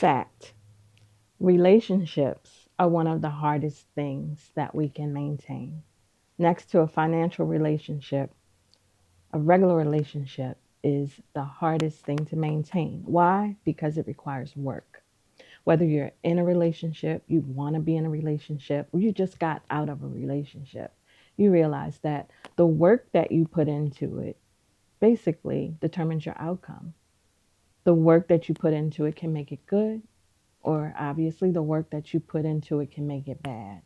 Fact, relationships are one of the hardest things that we can maintain. Next to a financial relationship, a regular relationship is the hardest thing to maintain. Why? Because it requires work. Whether you're in a relationship, you want to be in a relationship, or you just got out of a relationship, you realize that the work that you put into it basically determines your outcome. The work that you put into it can make it good, or obviously the work that you put into it can make it bad.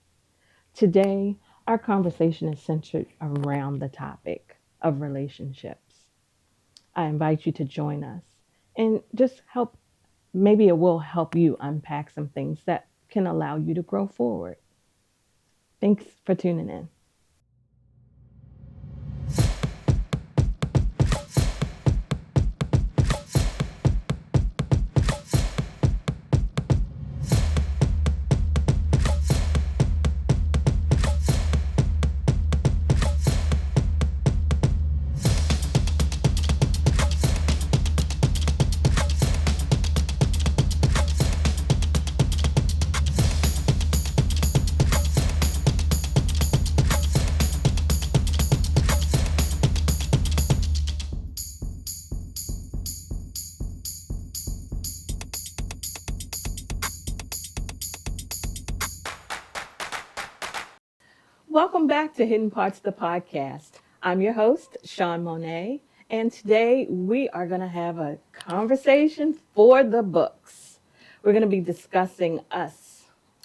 Today, our conversation is centered around the topic of relationships. I invite you to join us and just help. Maybe it will help you unpack some things that can allow you to grow forward. Thanks for tuning in. Welcome back to Hidden Parts, the podcast. I'm your host, Sean Monet, and today we are going to have a conversation for the books. We're going to be discussing us,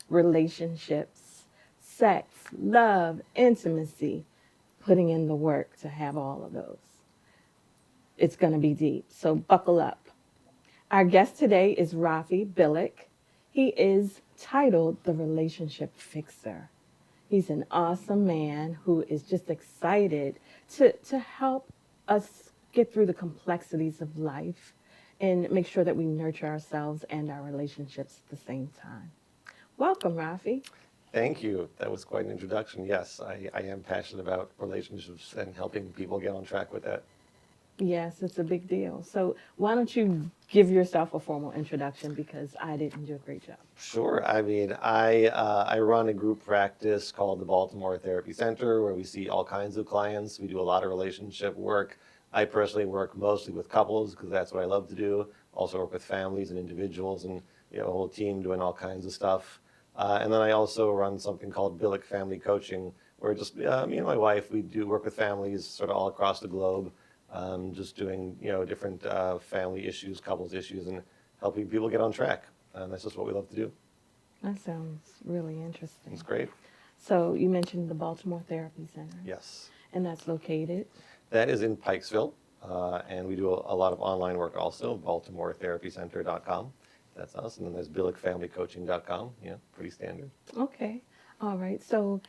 relationships, sex, love, intimacy, putting in the work to have all of those. It's going to be deep, so buckle up. Our guest today is Raffi Bilek. He is titled The Relationship Fixer. He's an awesome man who is just excited to help us get through the complexities of life and make sure that we nurture ourselves and our relationships at the same time. Welcome, Raffi. Thank you. That was quite an introduction. Yes, I am passionate about relationships and helping people get on track with that. Yes, it's a big deal. So why don't you give yourself a formal introduction because I didn't do a great job. Sure. I run a group practice called the Baltimore Therapy Center where we see all kinds of clients. We do a lot of relationship work. I personally work mostly with couples because that's what I love to do. Also work with families and individuals and a whole team doing all kinds of stuff. And then I also run something called Bilek Family Coaching where just me and my wife, we do work with families sort of all across the globe. Just doing, different family issues, couples issues, and helping people get on track. And that's just what we love to do. That sounds really interesting. It's great. So you mentioned the Baltimore Therapy Center. Yes. And that's located? That is in Pikesville. And we do a lot of online work also, baltimoretherapycenter.com. That's us. And then there's bilekfamilycoaching.com. Yeah, pretty standard. Okay. All right. So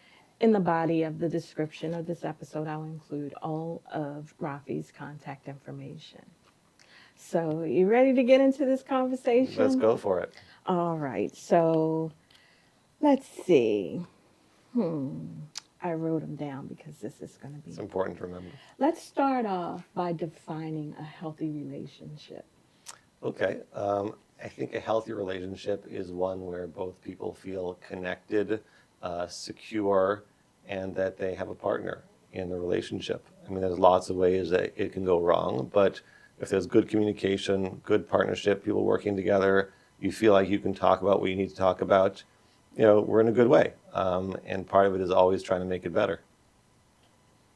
in the body of the description of this episode, I'll include all of Raffi's contact information. So you ready to get into this conversation? Let's go for it. All right. So let's see. I wrote them down because this is going to be... It's important to remember. Let's start off by defining a healthy relationship. Okay. I think a healthy relationship is one where both people feel connected, secure, and that they have a partner in the relationship. I mean, there's lots of ways that it can go wrong, but if there's good communication, good partnership, people working together, you feel like you can talk about what you need to talk about, we're in a good way. And part of it is always trying to make it better.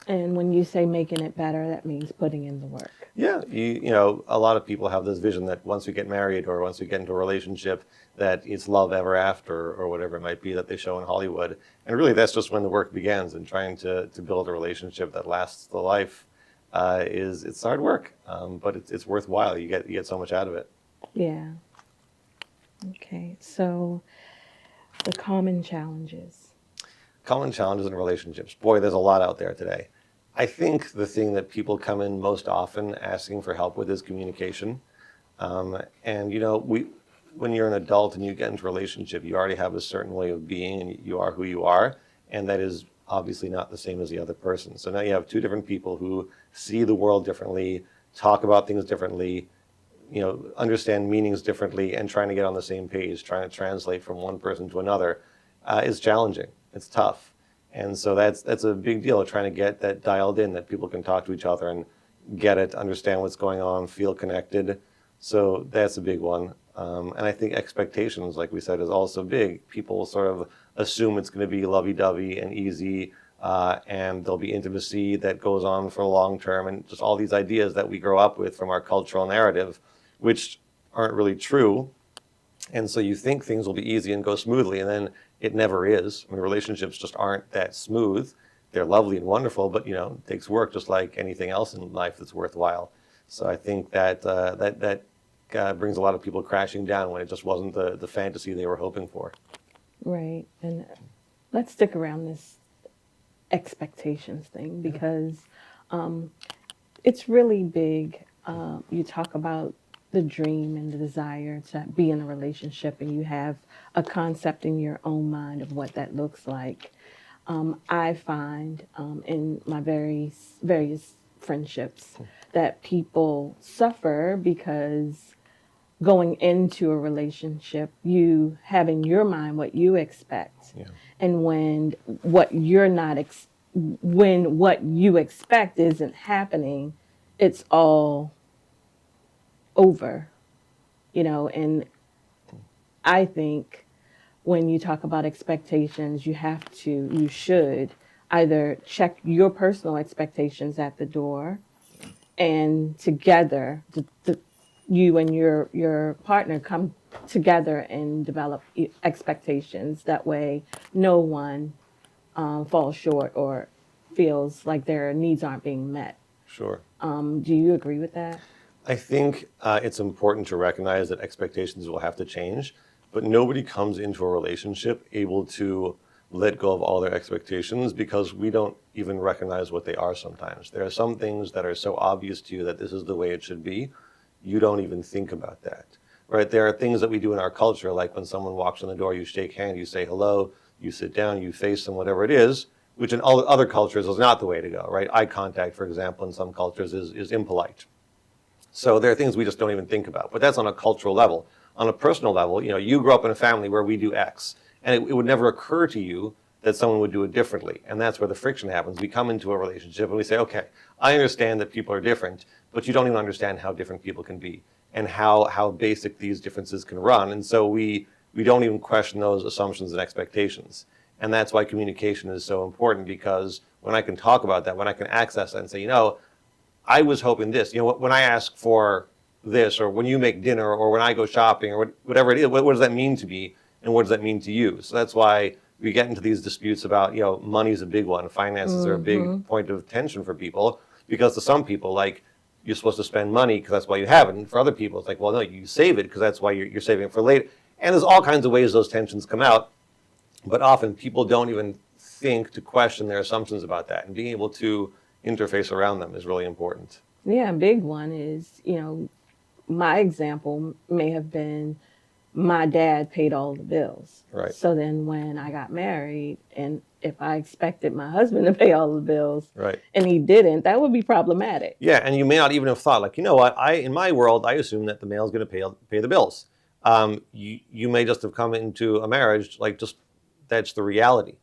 And when you say making it better, that means putting in the work. Yeah, a lot of people have this vision that once we get married or once we get into a relationship, that it's love ever after or whatever it might be that they show in Hollywood. And really, that's just when the work begins. And trying to build a relationship that lasts the life it's hard work, but it's worthwhile. You get so much out of it. Yeah. Okay. So the common challenges. Common challenges in relationships. Boy, there's a lot out there today. I think the thing that people come in most often asking for help with is communication. And when you're an adult and you get into a relationship, you already have a certain way of being and you are who you are. And that is obviously not the same as the other person. So now you have two different people who see the world differently, talk about things differently, understand meanings differently and trying to get on the same page, trying to translate from one person to another, is challenging. It's tough. And so that's a big deal, trying to get that dialed in, that people can talk to each other and get it, understand what's going on, feel connected. So that's a big one. And I think expectations, like we said, is also big. People sort of assume it's going to be lovey-dovey and easy, and there'll be intimacy that goes on for a long term, and just all these ideas that we grow up with from our cultural narrative, which aren't really true. And so you think things will be easy and go smoothly, and then it never is. I mean, relationships just aren't that smooth. They're lovely and wonderful, but it takes work, just like anything else in life that's worthwhile. So I think that brings a lot of people crashing down when it just wasn't the fantasy they were hoping for. Right. And let's stick around this expectations thing because it's really big. You talk about the dream and the desire to be in a relationship, and you have a concept in your own mind of what that looks like. I find in my various friendships that people suffer because going into a relationship, you have in your mind what you expect, Yeah. and when what you're not when what you expect isn't happening, it's all over, and I think when you talk about expectations, you should either check your personal expectations at the door, and together, you and your partner come together and develop expectations. That way, no one falls short or feels like their needs aren't being met. Sure. Do you agree with that? I think it's important to recognize that expectations will have to change, but nobody comes into a relationship able to let go of all their expectations because we don't even recognize what they are sometimes. There are some things that are so obvious to you that this is the way it should be, you don't even think about that, right? There are things that we do in our culture, like when someone walks in the door, you shake hand, you say hello, you sit down, you face them, whatever it is, which in all other cultures is not the way to go, right? Eye contact, for example, in some cultures is impolite. So there are things we just don't even think about, but that's on a cultural level. On a personal level, you grew up in a family where we do X, and it would never occur to you that someone would do it differently. And that's where the friction happens. We come into a relationship and we say, okay, I understand that people are different, but you don't even understand how different people can be and how basic these differences can run. And so we don't even question those assumptions and expectations. And that's why communication is so important, because when I can talk about that, when I can access that and say, I was hoping this, when I ask for this, or when you make dinner, or when I go shopping, or whatever it is, what does that mean to me, and what does that mean to you? So that's why we get into these disputes about, money's a big one, finances are a big point of tension for people, because to some people, like, you're supposed to spend money because that's why you have it, and for other people, it's like, well, no, you save it because that's why you're saving it for later. And there's all kinds of ways those tensions come out, but often people don't even think to question their assumptions about that, and being able to interface around them is really important. Yeah, a big one is, my example may have been my dad paid all the bills. Right. So then when I got married, and if I expected my husband to pay all the bills, Right. and he didn't, that would be problematic. Yeah, and you may not even have thought, like, what, in my world, I assume that the male is going to pay the bills. You may just have come into a marriage, like, just that's the reality.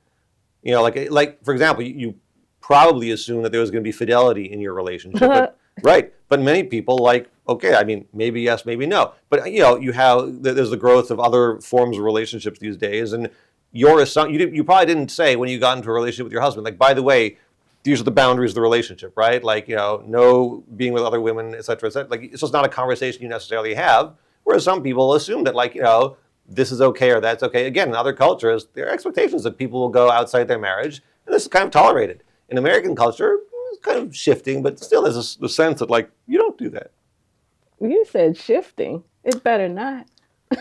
Like for example, you probably assume that there was going to be fidelity in your relationship, but, right? But many people, like, okay, I mean, maybe yes, maybe no. But there's the growth of other forms of relationships these days, and your assumption, you probably didn't say when you got into a relationship with your husband, like, by the way, these are the boundaries of the relationship, right? Like, no being with other women, et cetera, et cetera. Like, it's just not a conversation you necessarily have. Whereas some people assume that, like, this is okay or that's okay. Again, in other cultures, there are expectations that people will go outside their marriage, and this is kind of tolerated. In American culture, it's kind of shifting, but still there's the sense that, like, you don't do that. You said shifting. It better not.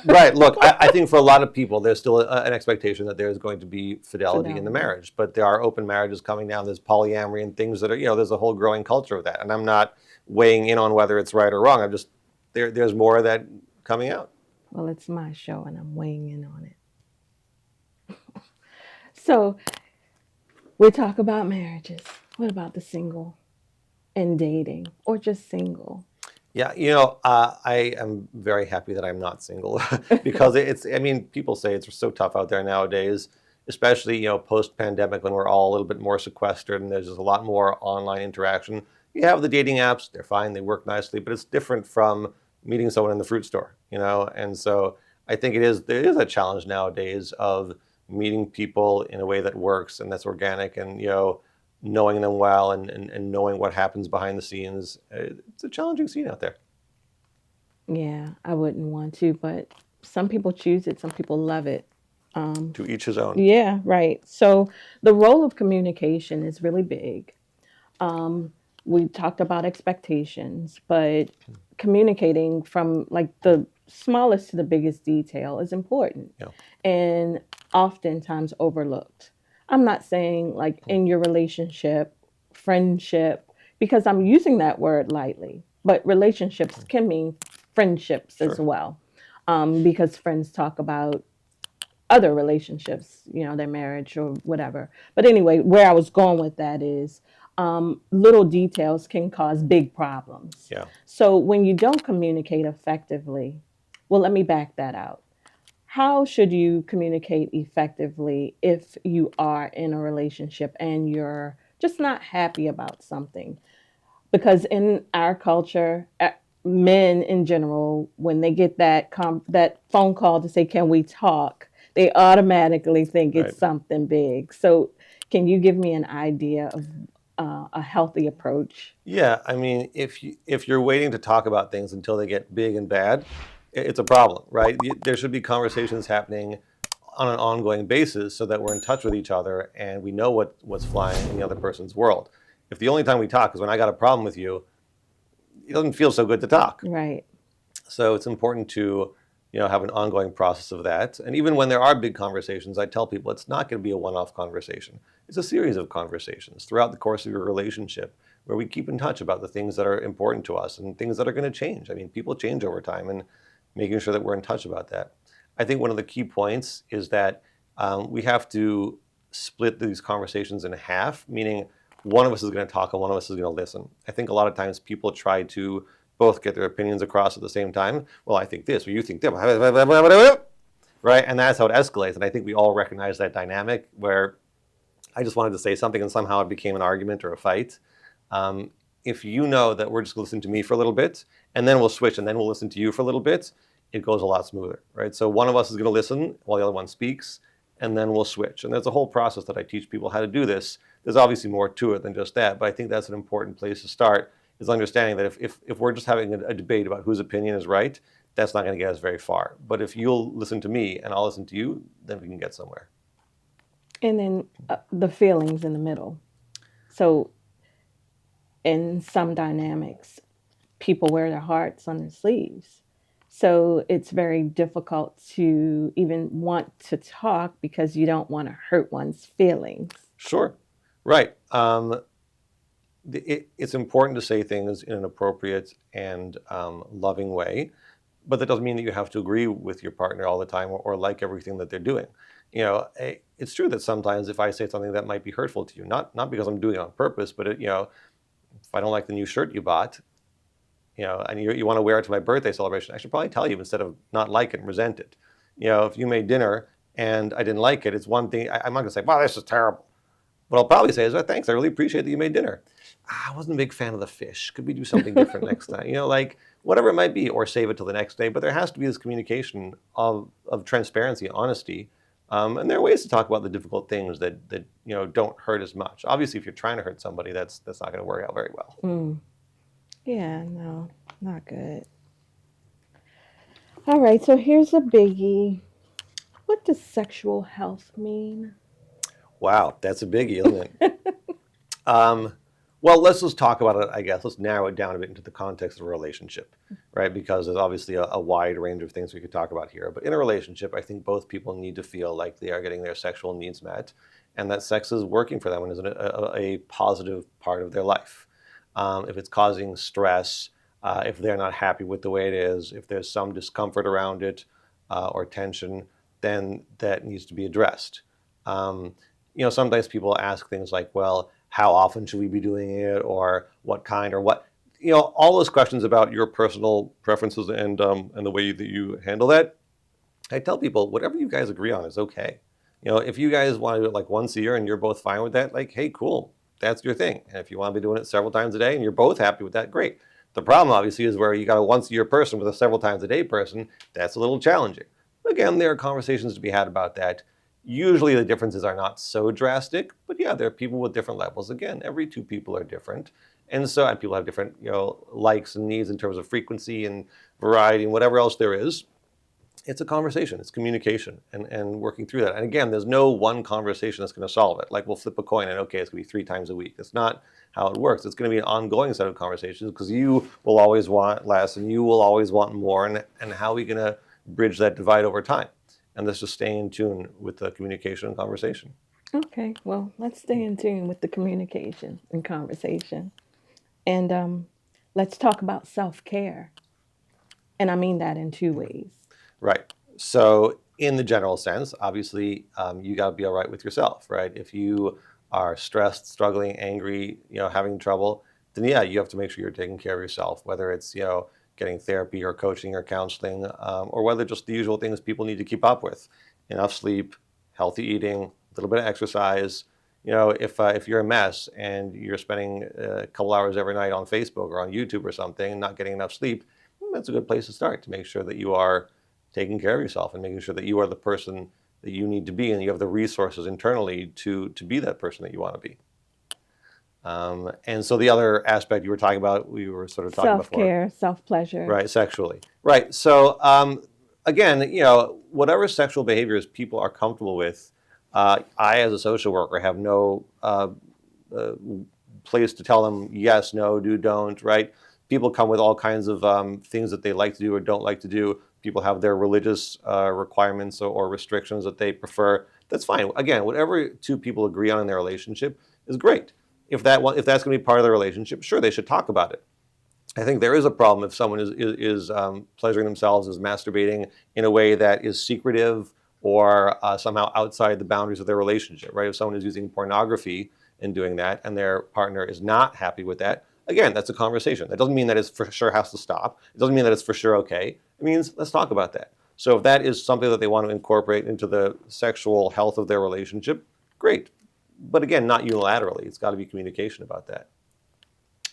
Right. Look, I think for a lot of people, there's still an expectation that there's going to be fidelity in the marriage, but there are open marriages coming down. There's polyamory and things that are, there's a whole growing culture of that. And I'm not weighing in on whether it's right or wrong. I'm just, there's more of that coming out. Well, it's my show and I'm weighing in on it. So we talk about marriages. What about the single and dating, or just single? Yeah, I am very happy that I'm not single because I mean, people say it's so tough out there nowadays, especially, post-pandemic when we're all a little bit more sequestered and there's just a lot more online interaction. You have the dating apps, they're fine, they work nicely, but it's different from meeting someone in the fruit store, And so I think there is a challenge nowadays of meeting people in a way that works and that's organic and, knowing them well and knowing what happens behind the scenes. It's a challenging scene out there. Yeah, I wouldn't want to, but some people choose it, some people love it. Um, To each his own. yeah, right. So the role of communication is really big. Um, we talked about expectations, but communicating from like the smallest to the biggest detail is important Yeah. and oftentimes overlooked. I'm not saying like in your relationship, friendship, because I'm using that word lightly, but relationships can mean friendships as Sure. well. Because friends talk about other relationships, their marriage or whatever. But anyway, where I was going with that is little details can cause big problems. Yeah. So when you don't communicate effectively, well, let me back that out. How should you communicate effectively if you are in a relationship and you're just not happy about something? Because in our culture, men in general, when they get that phone call to say, "Can we talk?" they automatically think Right. it's something big. So, can you give me an idea of a healthy approach? Yeah. I mean, if you're waiting to talk about things until they get big and bad, it's a problem, right? There should be conversations happening on an ongoing basis so that we're in touch with each other and we know what's flying in the other person's world. If the only time we talk is when I got a problem with you, it doesn't feel so good to talk. Right. So it's important to, have an ongoing process of that. And even when there are big conversations, I tell people it's not going to be a one-off conversation. It's a series of conversations throughout the course of your relationship where we keep in touch about the things that are important to us and things that are going to change. I mean, people change over time and making sure that we're in touch about that. I think one of the key points is that we have to split these conversations in half, meaning one of us is going to talk and one of us is going to listen. I think a lot of times people try to both get their opinions across at the same time. Well, I think this, or you think that, right? And that's how it escalates. And I think we all recognize that dynamic where I just wanted to say something and somehow it became an argument or a fight. If you know that we're just going to listen to me for a little bit, and then we'll switch, and then we'll listen to you for a little bit, it goes a lot smoother, right? So one of us is going to listen while the other one speaks, and then we'll switch. And there's a whole process that I teach people how to do this. There's obviously more to it than just that, but I think that's an important place to start, is understanding that if we're just having a debate about whose opinion is right, that's not going to get us very far. But if you'll listen to me and I'll listen to you, then we can get somewhere. And then the feelings in the middle. So, in some dynamics, people wear their hearts on their sleeves. So it's very difficult to even want to talk because you don't want to hurt one's feelings. Sure. Right. It's important to say things in an appropriate and loving way, but that doesn't mean that you have to agree with your partner all the time or like everything that they're doing. It's true that sometimes if I say something that might be hurtful to you, not because I'm doing it on purpose, but if I don't like the new shirt you bought, and you want to wear it to my birthday celebration, I should probably tell you instead of not like it and resent it. If you made dinner and I didn't like it, it's one thing. I'm not going to say, "Wow, this is terrible." What I'll probably say is, "Oh, thanks, I really appreciate that you made dinner. I wasn't a big fan of the fish. Could we do something different next time?" Like whatever it might be, or save it till the next day. But there has to be this communication of transparency and honesty. And there are ways to talk about the difficult things that don't hurt as much. Obviously, if you're trying to hurt somebody, that's not going to work out very well. Mm. Yeah, no, not good. All right, so here's a biggie. What does sexual health mean? Wow, that's a biggie, isn't it? Um, well, let's just talk about it, I guess. Let's narrow it down a bit into the context of a relationship, right? Because there's obviously a wide range of things we could talk about here. But in a relationship, I think both people need to feel like they are getting their sexual needs met and that sex is working for them and is a positive part of their life. If it's causing stress, if they're not happy with the way it is, if there's some discomfort around it or tension, then that needs to be addressed. Sometimes people ask things like, well, how often should we be doing it, or what kind, or what, all those questions about your personal preferences and the way that you handle that, I tell people whatever you guys agree on is okay. If you guys want to do it like once a year and you're both fine with that, like, hey, cool, that's your thing. And if you want to be doing it several times a day and you're both happy with that, great. The problem obviously is where you got a once a year person with a several times a day person. That's a little challenging. Again, there are conversations to be had about that. Usually the differences are not so drastic, but yeah, there are people with different levels. Again, every two people are different. And people have different, likes and needs in terms of frequency and variety and whatever else there is. It's a conversation, it's communication and working through that. And again, there's no one conversation that's going to solve it. Like we'll flip a coin and okay, it's going to be 3 times a week. It's not how it works. It's going to be an ongoing set of conversations because you will always want less and you will always want more. And how are we going to bridge that divide over time? And let's just stay in tune with the communication and conversation. Okay, well, let's stay in tune with the communication and conversation. And let's talk about self care. And I mean that in two ways. Right. So, in the general sense, obviously, you got to be all right with yourself, right? If you are stressed, struggling, angry, having trouble, then yeah, you have to make sure you're taking care of yourself, whether it's, getting therapy or coaching or counseling, or whether just the usual things people need to keep up with. Enough sleep, healthy eating, a little bit of exercise. If you're a mess and you're spending a couple hours every night on Facebook or on YouTube or something and not getting enough sleep, that's a good place to start to make sure that you are taking care of yourself and making sure that you are the person that you need to be and you have the resources internally to be that person that you want to be. And so the other aspect you were talking about, we were sort of talking Self before. care, self pleasure. Right, sexually. Right. So again, whatever sexual behaviors people are comfortable with, I as a social worker have no place to tell them yes, no, do, don't. Right. People come with all kinds of things that they like to do or don't like to do. People have their religious requirements or restrictions that they prefer. That's fine. Again, whatever two people agree on in their relationship is great. If that's going to be part of the relationship, sure, they should talk about it. I think there is a problem if someone is pleasuring themselves, is masturbating in a way that is secretive or somehow outside the boundaries of their relationship, right? If someone is using pornography and doing that and their partner is not happy with that, again, that's a conversation. That doesn't mean that it for sure has to stop. It doesn't mean that it's for sure okay. It means let's talk about that. So if that is something that they want to incorporate into the sexual health of their relationship, great. But again, not unilaterally. It's got to be communication about that.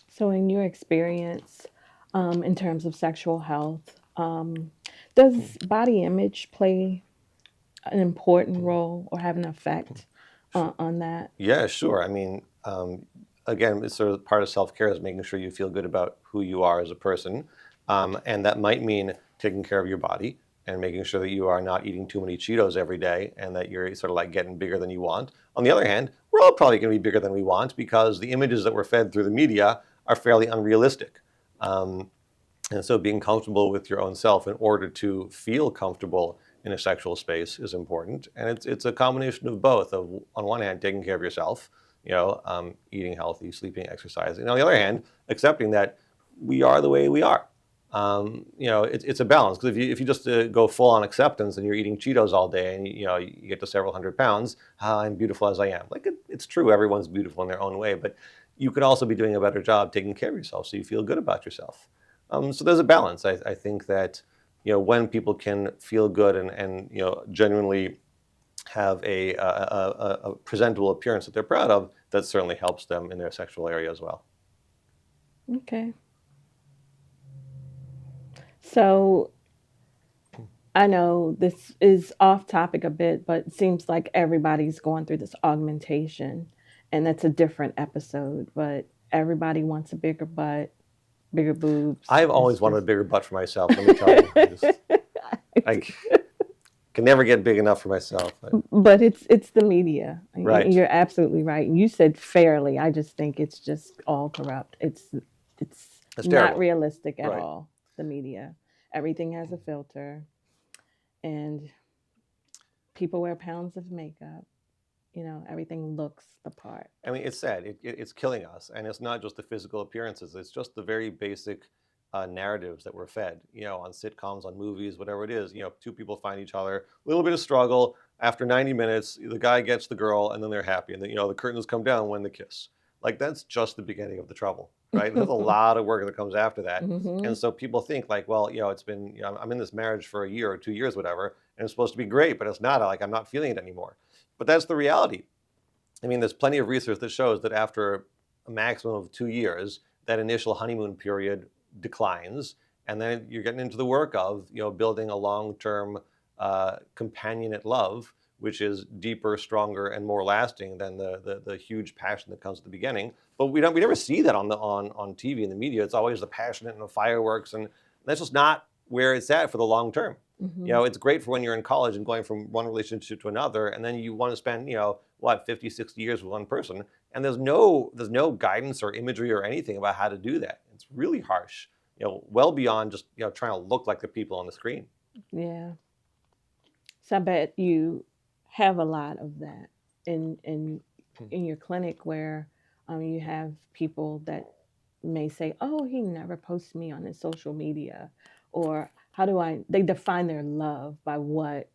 So, in your experience, in terms of sexual health, does body image play an important role or have an effect on that? Yeah, sure. I mean, again, it's sort of part of self-care is making sure you feel good about who you are as a person. And that might mean taking care of your body and making sure that you are not eating too many Cheetos every day and that you're sort of like getting bigger than you want. On the other hand, we're all probably going to be bigger than we want because the images that we're fed through the media are fairly unrealistic. And so being comfortable with your own self in order to feel comfortable in a sexual space is important. And it's a combination of both, of on one hand, taking care of yourself, eating healthy, sleeping, exercising. And on the other hand, accepting that we are the way we are. It's a balance because if you just go full on acceptance and you're eating Cheetos all day and you get to several hundred pounds, I'm beautiful as I am. Like it's true, everyone's beautiful in their own way, but you could also be doing a better job taking care of yourself so you feel good about yourself. So there's a balance. I think that when people can feel good and genuinely have a presentable appearance that they're proud of, that certainly helps them in their sexual area as well. Okay. So, I know this is off topic a bit, but it seems like everybody's going through this augmentation, and that's a different episode. But everybody wants a bigger butt, bigger boobs. I've always It's wanted a just. bigger butt for myself, let me tell you. I can never get big enough for myself. But it's the media. Right. You're absolutely right. You said fairly. I just think it's just all corrupt. It's That's not terrible. realistic at Right. all. The media. Everything has a filter, and people wear pounds of makeup. Everything looks the part. I mean, it's sad. It's killing us. And it's not just the physical appearances. It's just the very basic narratives that we're fed, on sitcoms, on movies, whatever it is. Two people find each other, a little bit of struggle. After 90 minutes, the guy gets the girl and then they're happy. And then, the curtains come down when they kiss. like that's just the beginning of the trouble, right? There's a lot of work that comes after that. Hmm. And so people think like, well, it's been, I'm in this marriage for a year or 2 years, whatever, and it's supposed to be great, but it's not. Like, I'm not feeling it anymore. But that's the reality. I mean, there's plenty of research that shows that after a maximum of 2 years, that initial honeymoon period declines, and then you're getting into the work of building a long-term companionate love, which is deeper, stronger, and more lasting than the huge passion that comes at the beginning. But we never see that on TV and the media. It's always the passionate and the fireworks, and that's just not where it's at for the long term. Hmm. It's great for when you're in college and going from one relationship to another, and then you want to spend, 50, 60 years with one person, and there's no guidance or imagery or anything about how to do that. It's really harsh, well beyond just, trying to look like the people on the screen. Yeah. So I bet you have a lot of that in your clinic where you have people that may say, "Oh, he never posts me on his social media," or how do I? They define their love by what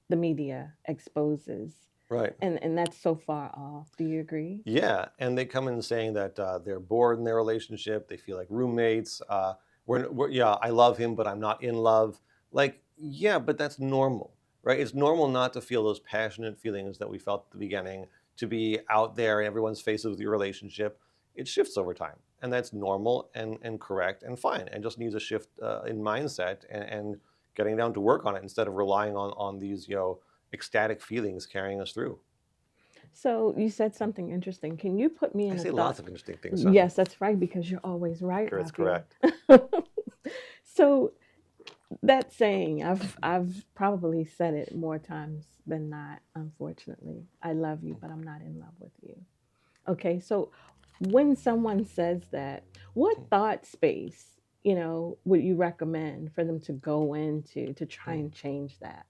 the media exposes, Right. and that's so far off. Do you agree? Yeah, and they come in saying that they're bored in their relationship. They feel like roommates. Yeah, I love him, but I'm not in love. Like, yeah, but that's normal, right? It's normal not to feel those passionate feelings that we felt at the beginning, to be out there in everyone's faces with your relationship. It shifts over time, and that's normal and correct and fine, and just needs a shift in mindset and getting down to work on it instead of relying on these ecstatic feelings carrying us through. So you said something interesting. Can you put me I in a say thought? lots of interesting things, Sonia. Yes, that's right, because you're always right, Sure, it's Raffi. correct. So that saying, I've probably said it more times than not, unfortunately. I love you, but I'm not in love with you. Okay, so when someone says that, what thought space, would you recommend for them to go into to try and change that?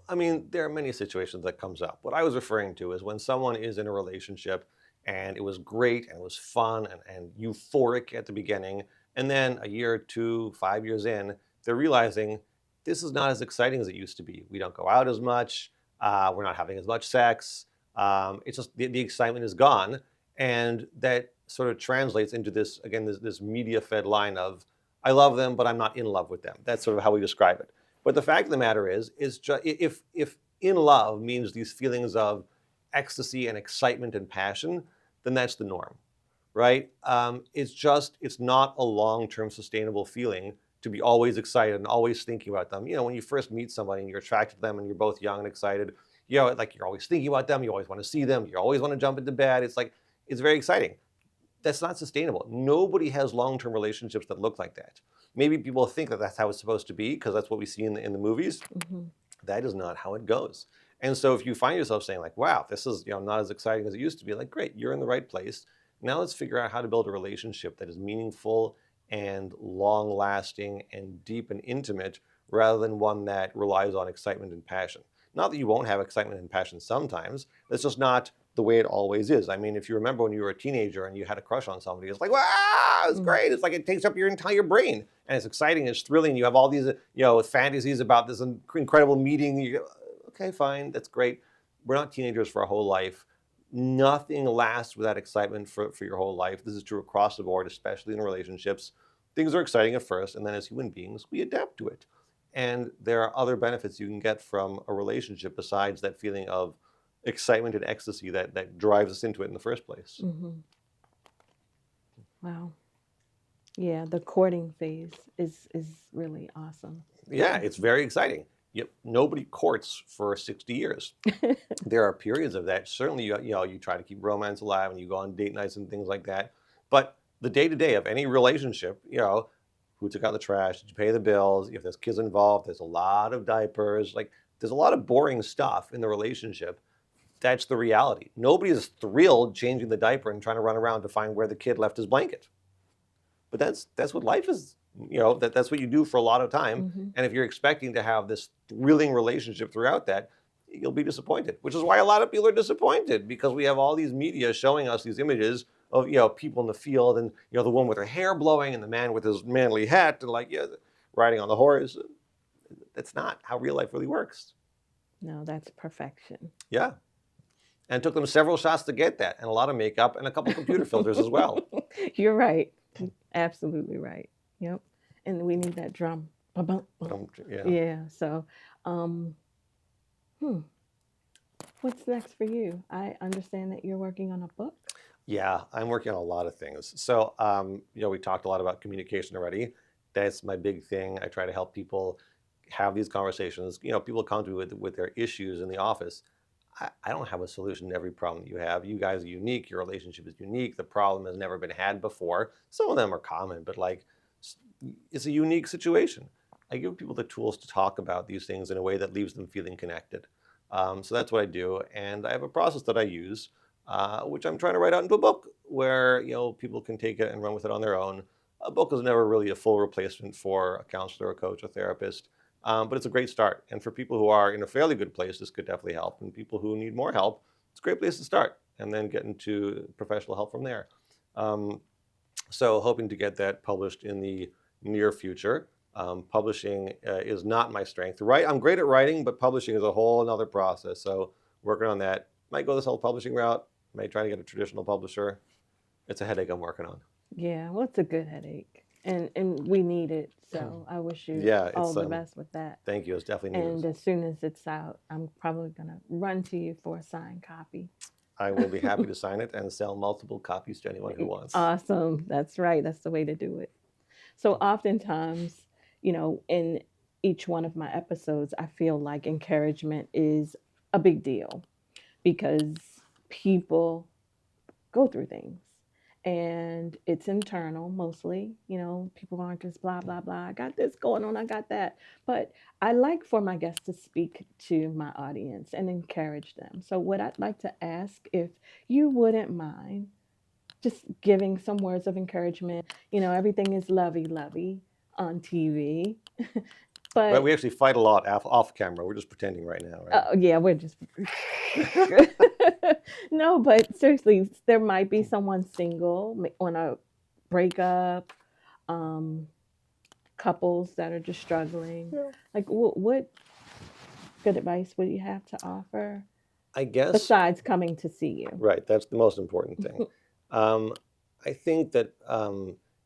I mean, there are many situations that comes up. What I was referring to is when someone is in a relationship and it was great and it was fun and euphoric at the beginning, and then a year or two, 5 years in, they're realizing this is not as exciting as it used to be. We don't go out as much. We're not having as much sex. It's just the excitement is gone, and that sort of translates into this again, this media-fed line of "I love them, but I'm not in love with them." That's sort of how we describe it. But the fact of the matter is just if in love means these feelings of ecstasy and excitement and passion, then that's the norm, right? It's not a long-term sustainable feeling to be always excited and always thinking about them. When you first meet somebody and you're attracted to them and you're both young and excited, like you're always thinking about them, you always want to see them, you always want to jump into bed. It's like it's very exciting. That's not sustainable. Nobody has long-term relationships that look like that. Maybe people think that that's how it's supposed to be because that's what we see in the movies. Hmm. That is not how it goes. And so if you find yourself saying like, wow, this is not as exciting as it used to be, like, great, you're in the right place. Now let's figure out how to build a relationship that is meaningful and long-lasting and deep and intimate rather than one that relies on excitement and passion. Not that you won't have excitement and passion sometimes. That's just not the way it always is. I mean, if you remember when you were a teenager and you had a crush on somebody, it's like, wow, it's great. It's like it takes up your entire brain. And it's exciting, it's thrilling. You have all these, fantasies about this incredible meeting. You go, okay, fine, that's great. We're not teenagers for our whole life. Nothing lasts without excitement for your whole life. This is true across the board, especially in relationships. Things are exciting at first, and then as human beings, we adapt to it. And there are other benefits you can get from a relationship besides that feeling of excitement and ecstasy that drives us into it in the first place. Hmm. Wow. Yeah, the courting phase is really awesome. Yeah, it's very exciting. Yep, nobody courts for 60 years. There are periods of that. Certainly, you try to keep romance alive and you go on date nights and things like that. But the day to day of any relationship, who took out the trash? Did you pay the bills? If there's kids involved, there's a lot of diapers. Like, there's a lot of boring stuff in the relationship. That's the reality. Nobody is thrilled changing the diaper and trying to run around to find where the kid left his blanket. But that's what life is. That's what you do for a lot of time. Hmm. And if you're expecting to have this thrilling relationship throughout that, you'll be disappointed. Which is why a lot of people are disappointed, because we have all these media showing us these images of people in the field, and the woman with her hair blowing and the man with his manly hat and riding on the horse. That's not how real life really works. No, that's perfection. Yeah. And it took them several shots to get that, and a lot of makeup and a couple computer filters as well. You're right. Absolutely right. Yep. And we need that drum. Ba-bum, bum. Yeah. Yeah. So, um, hmm, what's next for you? I understand that you're working on a book. Yeah, I'm working on a lot of things. So, we talked a lot about communication already. That's my big thing. I try to help people have these conversations. People come to me with their issues in the office. I don't have a solution to every problem that you have. You guys are unique. Your relationship is unique. The problem has never been had before. Some of them are common, but like it's a unique situation. I give people the tools to talk about these things in a way that leaves them feeling connected. So that's what I do, and I have a process that I use, which I'm trying to write out into a book where people can take it and run with it on their own. A book is never really a full replacement for a counselor, a coach, a therapist, but it's a great start. And for people who are in a fairly good place, this could definitely help. And people who need more help, it's a great place to start, and then get into professional help from there. Um, so hoping to get that published in the near future. Publishing is not my strength. I'm great at writing, but publishing is a whole another process. So working on that. Might go the self-publishing route. Might try to get a traditional publisher. It's a headache I'm working on. Yeah. Well, it's a good headache, and we need it. So I wish you Yeah, all it's the best with that. thank you. It's definitely And needed. as soon as it's out, I'm probably gonna run to you for a signed copy. I will be happy to sign it and sell multiple copies to anyone who wants. Awesome. That's right. That's the way to do it. So oftentimes, in each one of my episodes, I feel like encouragement is a big deal because people go through things and it's internal mostly. People aren't just blah, blah, blah. I got this going on, I got that. But I like for my guests to speak to my audience and encourage them. So, what I'd like to ask, if you wouldn't mind, just giving some words of encouragement. Everything is lovey lovey on TV, But but we actually fight a lot off camera. We're just pretending right now, right? yeah, we're just no. But seriously, there might be someone single on a breakup, um, couples that are just struggling. Yeah. Like, what good advice would you have to offer I guess, besides coming to see you? right, that's the most important thing. Um, I think that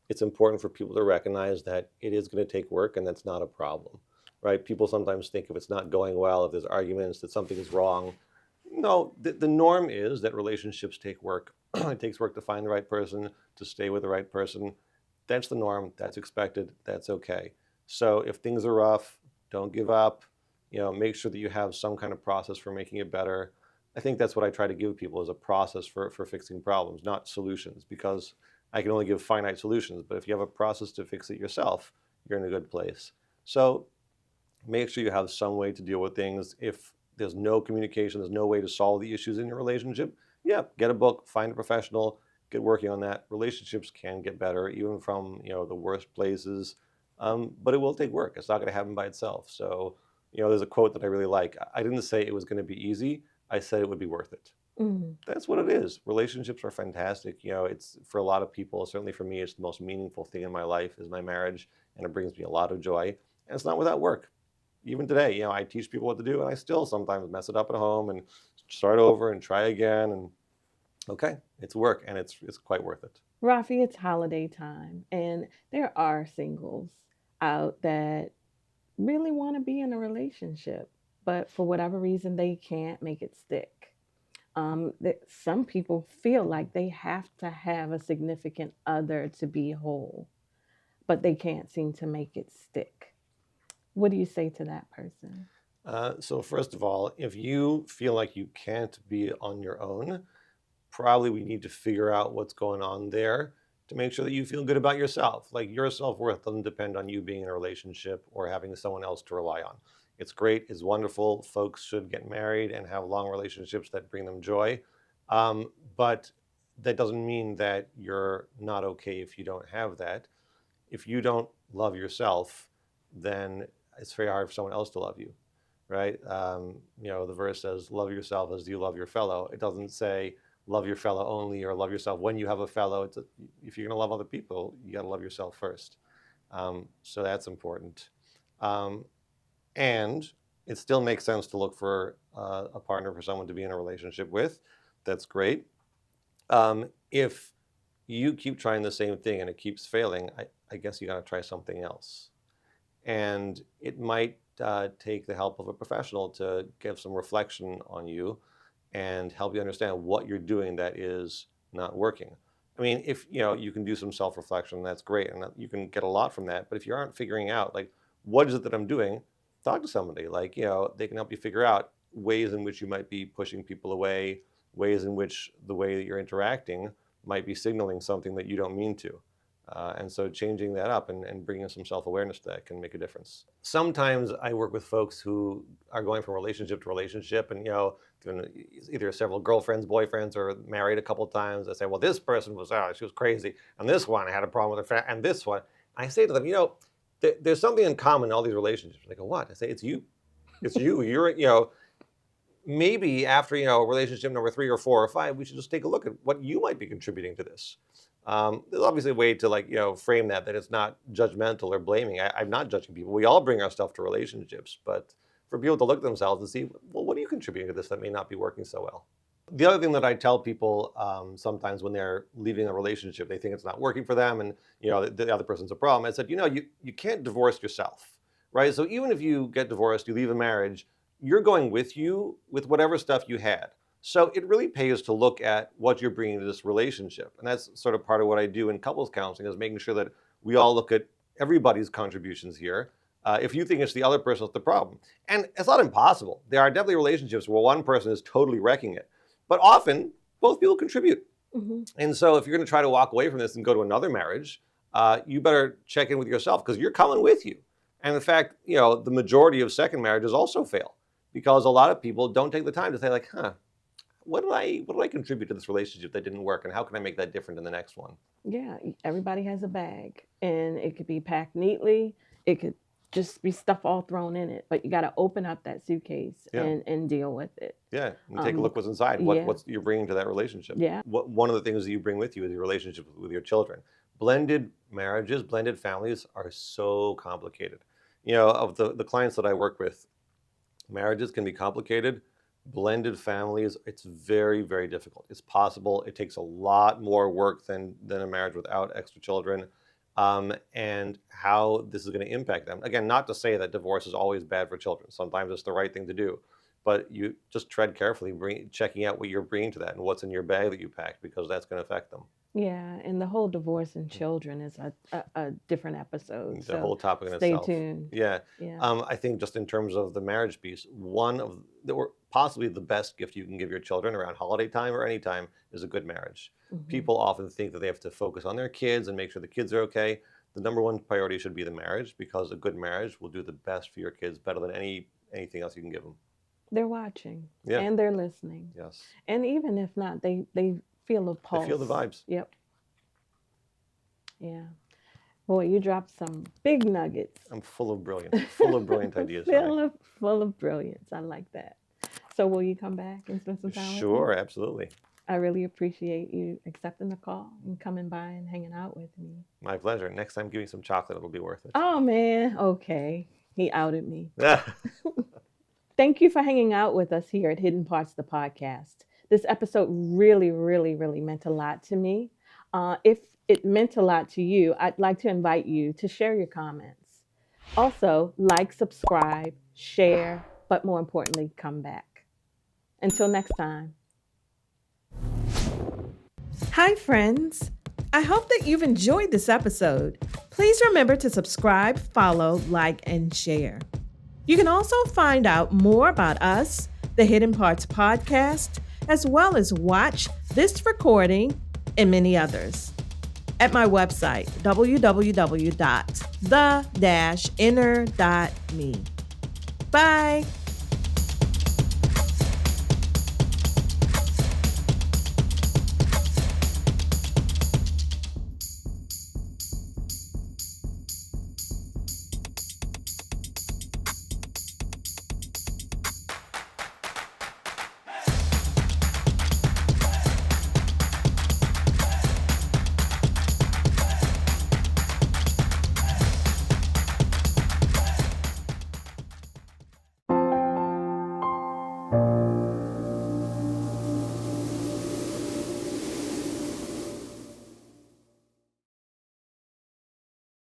it's important for people to recognize that it is going to take work and that's not a problem, right? People sometimes think if it's not going well, if there's arguments, that something is wrong. No, the norm is that relationships take work. It takes work to find the right person, to stay with the right person. That's the norm. That's expected. That's okay. So if things are rough, don't give up. Make sure that you have some kind of process for making it better. I think that's what I try to give people is a process for fixing problems, not solutions, because I can only give finite solutions. But if you have a process to fix it yourself, you're in a good place. So make sure you have some way to deal with things. If there's no communication, there's no way to solve the issues in your relationship, yeah, get a book, find a professional, get working on that. Relationships can get better, even from the worst places, but it will take work. It's not going to happen by itself. So there's a quote that I really like. I didn't say it was going to be easy. I said it would be worth it. Mm. That's what it is. Relationships are fantastic. It's for a lot of people, certainly for me, it's the most meaningful thing in my life is my marriage, and it brings me a lot of joy. And it's not without work. Even today, I teach people what to do, and I still sometimes mess it up at home and start over and try again. And okay, it's work, and it's quite worth it. Rafi, it's holiday time, and there are singles out that really want to be in a relationship, but for whatever reason, they can't make it stick. That some people feel like they have to have a significant other to be whole, but they can't seem to make it stick. What do you say to that person? So first of all, if you feel like you can't be on your own, probably we need to figure out what's going on there to make sure that you feel good about yourself. Like your self-worth doesn't depend on you being in a relationship or having someone else to rely on. It's great, it's wonderful. Folks should get married and have long relationships that bring them joy. But that doesn't mean that you're not okay if you don't have that. If you don't love yourself, then it's very hard for someone else to love you, right? The verse says, love yourself as you love your fellow. It doesn't say, love your fellow only or love yourself when you have a fellow. If you're going to love other people, you got to love yourself first. So that's important. And It still makes sense to look for a partner, for someone to be in a relationship with. That's great. If you keep trying the same thing and it keeps failing, I guess you got to try something else. And it might take the help of a professional to give some reflection on you and help you understand what you're doing that is not working. I mean, if you can do some self-reflection, that's great, and you can get a lot from that. But if you aren't figuring out, like, what is it that I'm doing, talk to somebody. Like, they can help you figure out ways in which you might be pushing people away, ways in which the way that you're interacting might be signaling something that you don't mean to. And so changing that up and bringing some self-awareness to that can make a difference. Sometimes I work with folks who are going from relationship to relationship and, either several girlfriends, boyfriends, or married a couple of times. I say, well, this person she was crazy. And this one, I had a problem with her and this one. I say to them, there's something in common in all these relationships. They go, what? I say, it's you. It's you. You're, maybe after, relationship number 3 or 4 or 5, we should just take a look at what you might be contributing to this. There's obviously a way to frame that it's not judgmental or blaming. I'm not judging people. We all bring our stuff to relationships, but for people to look at themselves and see, well, what are you contributing to this that may not be working so well? The other thing that I tell people sometimes when they're leaving a relationship, they think it's not working for them and the other person's a problem. I said, you can't divorce yourself, right? So even if you get divorced, you leave a marriage, you're going with you with whatever stuff you had. So it really pays to look at what you're bringing to this relationship. And that's sort of part of what I do in couples counseling, is making sure that we all look at everybody's contributions here. If you think it's the other person that's the problem. And it's not impossible. There are definitely relationships where one person is totally wrecking it. But often, both people contribute. Mm-hmm. And so if you're going to try to walk away from this and go to another marriage, you better check in with yourself, because you're coming with you. And in fact, the majority of second marriages also fail, because a lot of people don't take the time to say, like, what did I contribute to this relationship that didn't work, and how can I make that different in the next one? Yeah, everybody has a bag, and it could be packed neatly. It could just be stuff all thrown in it, but you got to open up that suitcase and deal with it. Yeah, and take a look what's inside. What's you're bringing to that relationship? Yeah. One of the things that you bring with you is your relationship with your children. Blended marriages, blended families are so complicated. Of the clients that I work with, marriages can be complicated. Blended families, it's very, very difficult. It's possible. It takes a lot more work than a marriage without extra children. And how this is going to impact them. Again, not to say that divorce is always bad for children. Sometimes it's the right thing to do. But you just tread carefully, checking out what you're bringing to that and what's in your bag that you packed, because that's going to affect them. Yeah, and the whole divorce and children is a different episode. The whole topic in itself. Stay tuned. Yeah. I think just in terms of the marriage piece, possibly the best gift you can give your children around holiday time or any time is a good marriage. Mm-hmm. People often think that they have to focus on their kids and make sure the kids are okay. The number one priority should be the marriage, because a good marriage will do the best for your kids, better than anything else you can give them. They're watching and they're listening. Yes. And even if not, they feel a pulse. They feel the vibes. Yep. Yeah. Boy, you dropped some big nuggets. I'm full of brilliant ideas. Full of brilliance. I like that. So will you come back and spend some time with me? Sure, absolutely. I really appreciate you accepting the call and coming by and hanging out with me. My pleasure. Next time, give me some chocolate. It'll be worth it. Oh, man. Okay. He outed me. Thank you for hanging out with us here at Hidden Parts, the podcast. This episode really, really, really meant a lot to me. If it meant a lot to you, I'd like to invite you to share your comments. Also, like, subscribe, share, but more importantly, come back. Until next time. Hi, friends. I hope that you've enjoyed this episode. Please remember to subscribe, follow, like, and share. You can also find out more about us, the Hidden Parts podcast, as well as watch this recording and many others at my website, www.the-inner.me. Bye.